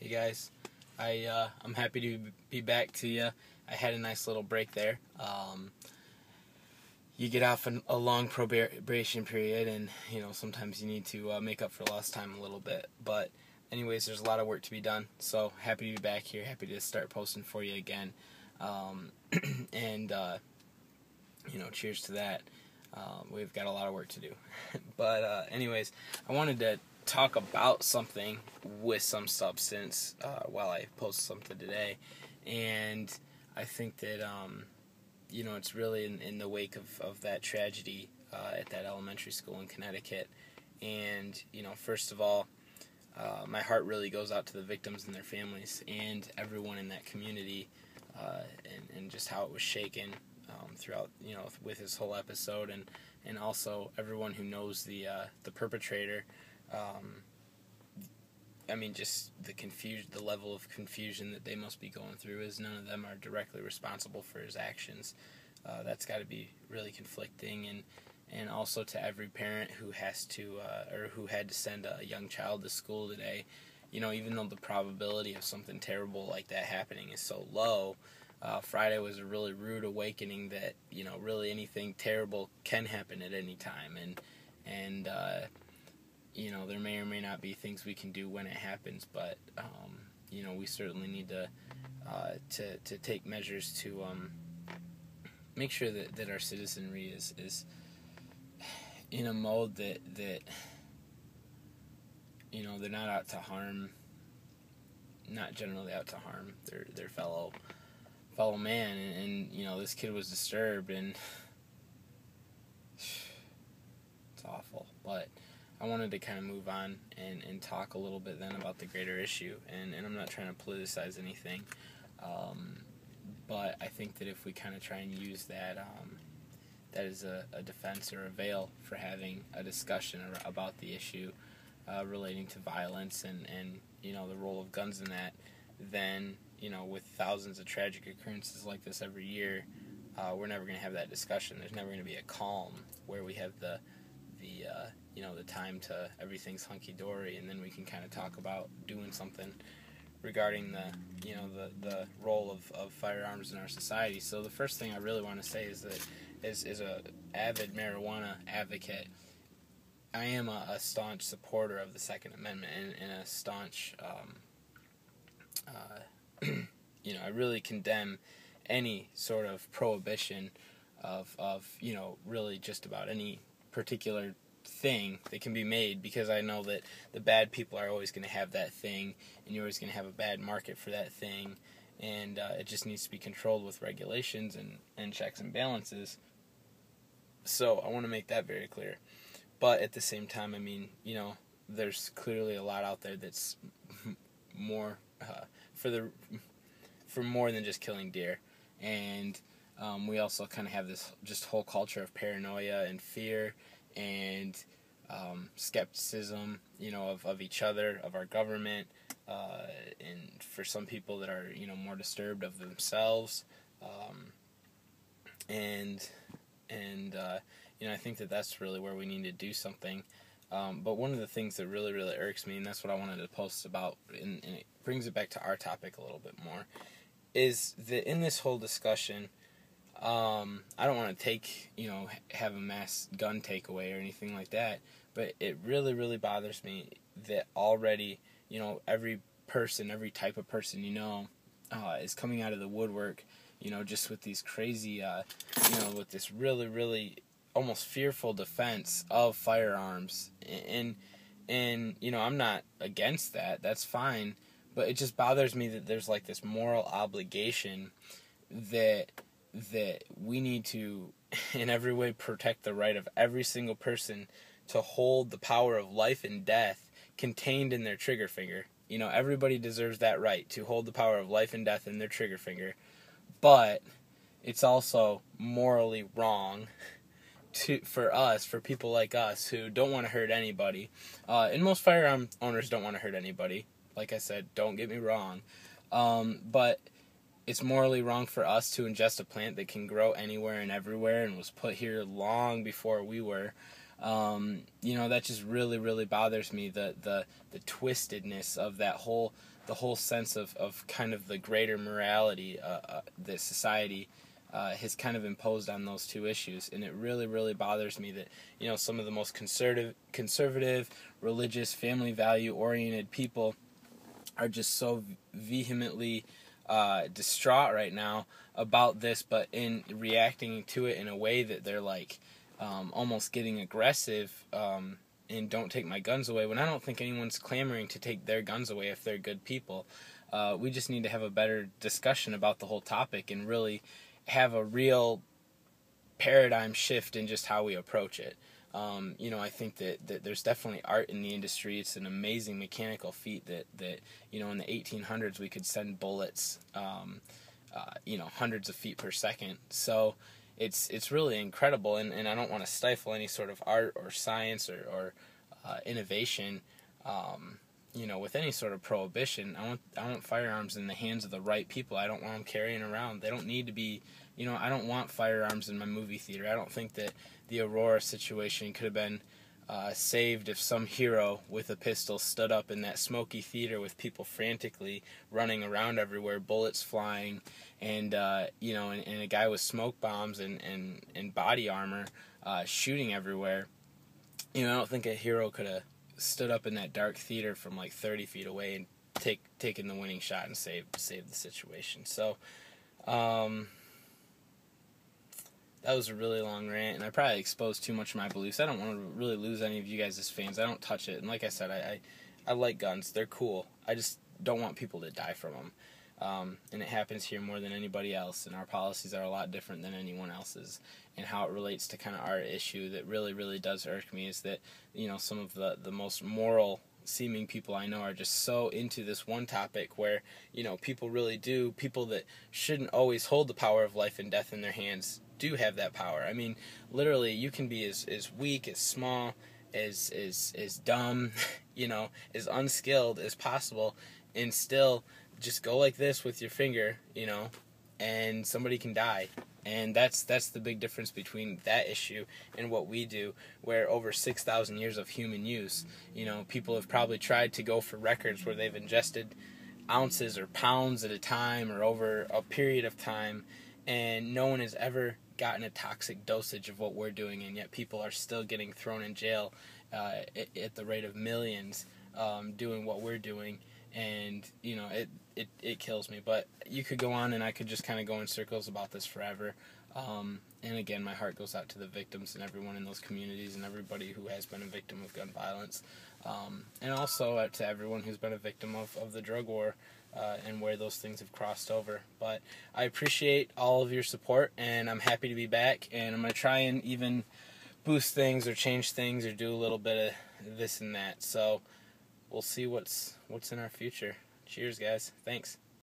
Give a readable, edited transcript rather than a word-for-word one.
Hey guys, I'm happy to be back to you. I had a nice little break there. You get off a long probation period, and sometimes you need to make up for lost time a little bit. But anyways, there's a lot of work to be done. So happy to be back here. Happy to start posting for you again. And cheers to that. We've got a lot of work to do. But anyways, I wanted to talk about something with some substance while I post something today, and I think that it's really in the wake of that tragedy at that elementary school in Connecticut. And first of all, my heart really goes out to the victims and their families and everyone in that community, and just how it was shaken throughout with this whole episode, and also everyone who knows the perpetrator. Just the level of confusion that they must be going through, as none of them are directly responsible for his actions. That's got to be really conflicting, and also to every parent who has to or who had to send a young child to school today. Even though the probability of something terrible like that happening is so low, Friday was a really rude awakening that really anything terrible can happen at any time, and there may or may not be things we can do when it happens, but we certainly need to take measures to make sure that our citizenry is in a mode that they're not out to harm, not generally out to harm their fellow man, and this kid was disturbed, and it's awful. But I wanted to kind of move on and talk a little bit then about the greater issue, and I'm not trying to politicize anything, but I think that if we kind of try and use that as a defense or a veil for having a discussion about the issue relating to violence and the role of guns in that, then with thousands of tragic occurrences like this every year, we're never going to have that discussion. There's never going to be a calm where we have the time to everything's hunky-dory, and then we can kind of talk about doing something regarding the role of firearms in our society. So the first thing I really want to say is that as a avid marijuana advocate, I am a staunch supporter of the Second Amendment and a staunch I really condemn any sort of prohibition of really just about any particular thing that can be made, because I know that the bad people are always going to have that thing, and you're always going to have a bad market for that thing, and it just needs to be controlled with regulations and checks and balances. So I want to make that very clear. But at the same time, there's clearly a lot out there that's more for more than just killing deer, and we also kind of have this just whole culture of paranoia and fear and skepticism, of each other, of our government, and for some people that are more disturbed of themselves, and I think that that's really where we need to do something. But one of the things that really, really irks me, and that's what I wanted to post about, and it brings it back to our topic a little bit more, is that in this whole discussion, I don't want to have a mass gun takeaway or anything like that, but it really, really bothers me that already, every person, every type of person is coming out of the woodwork, just with these crazy, with this really, really almost fearful defense of firearms, and I'm not against that. That's fine, but it just bothers me that there's like this moral obligation that we need to in every way protect the right of every single person to hold the power of life and death contained in their trigger finger. Everybody deserves that right to hold the power of life and death in their trigger finger, but it's also morally wrong for people like us who don't want to hurt anybody, and most firearm owners don't want to hurt anybody. Like I said, don't get me wrong, but it's morally wrong for us to ingest a plant that can grow anywhere and everywhere and was put here long before we were. That just really, really bothers me, the twistedness of that whole the whole sense of kind of the greater morality that society has kind of imposed on those two issues. And it really, really bothers me that, you know, some of the most conservative, religious, family value oriented people are just so vehemently distraught right now about this, but in reacting to it in a way that they're like almost getting aggressive and don't take my guns away, when I don't think anyone's clamoring to take their guns away if they're good people. We just need to have a better discussion about the whole topic and really have a real paradigm shift in just how we approach it. You know, I think that there's definitely art in the industry. It's an amazing mechanical feat that you know, in the 1800s we could send bullets, you know, hundreds of feet per second. So it's really incredible, and I don't want to stifle any sort of art or science or innovation. You know, with any sort of prohibition, I want firearms in the hands of the right people. I don't want them carrying around. They don't need to be, you know, I don't want firearms in my movie theater. I don't think that the Aurora situation could have been saved if some hero with a pistol stood up in that smoky theater with people frantically running around everywhere, bullets flying, and you know, and a guy with smoke bombs and body armor shooting everywhere. You know, I don't think a hero could have stood up in that dark theater from like 30 feet away and taken the winning shot and saved the situation. So that was a really long rant, and I probably exposed too much of my beliefs. I don't want to really lose any of you guys as fans. I don't touch it, and like I said, I like guns. They're cool. I just don't want people to die from them. And it happens here more than anybody else, and our policies are a lot different than anyone else's. And how it relates to kind of our issue that really, really does irk me is that, you know, some of the most moral seeming people I know are just so into this one topic where, you know, people that shouldn't always hold the power of life and death in their hands do have that power. I mean, literally, you can be as weak, as small, as dumb, you know, as unskilled as possible, and still just go like this with your finger, you know, and somebody can die. And that's the big difference between that issue and what we do, where over 6,000 years of human use, you know, people have probably tried to go for records where they've ingested ounces or pounds at a time or over a period of time, and no one has ever gotten a toxic dosage of what we're doing, and yet people are still getting thrown in jail at the rate of millions doing what we're doing. And, you know, it kills me. But you could go on, and I could just kind of go in circles about this forever. And again, my heart goes out to the victims and everyone in those communities and everybody who has been a victim of gun violence. And also to everyone who's been a victim of the drug war and where those things have crossed over. But I appreciate all of your support, and I'm happy to be back. And I'm going to try and even boost things or change things or do a little bit of this and that. So we'll see what's in our future. Cheers, guys. Thanks.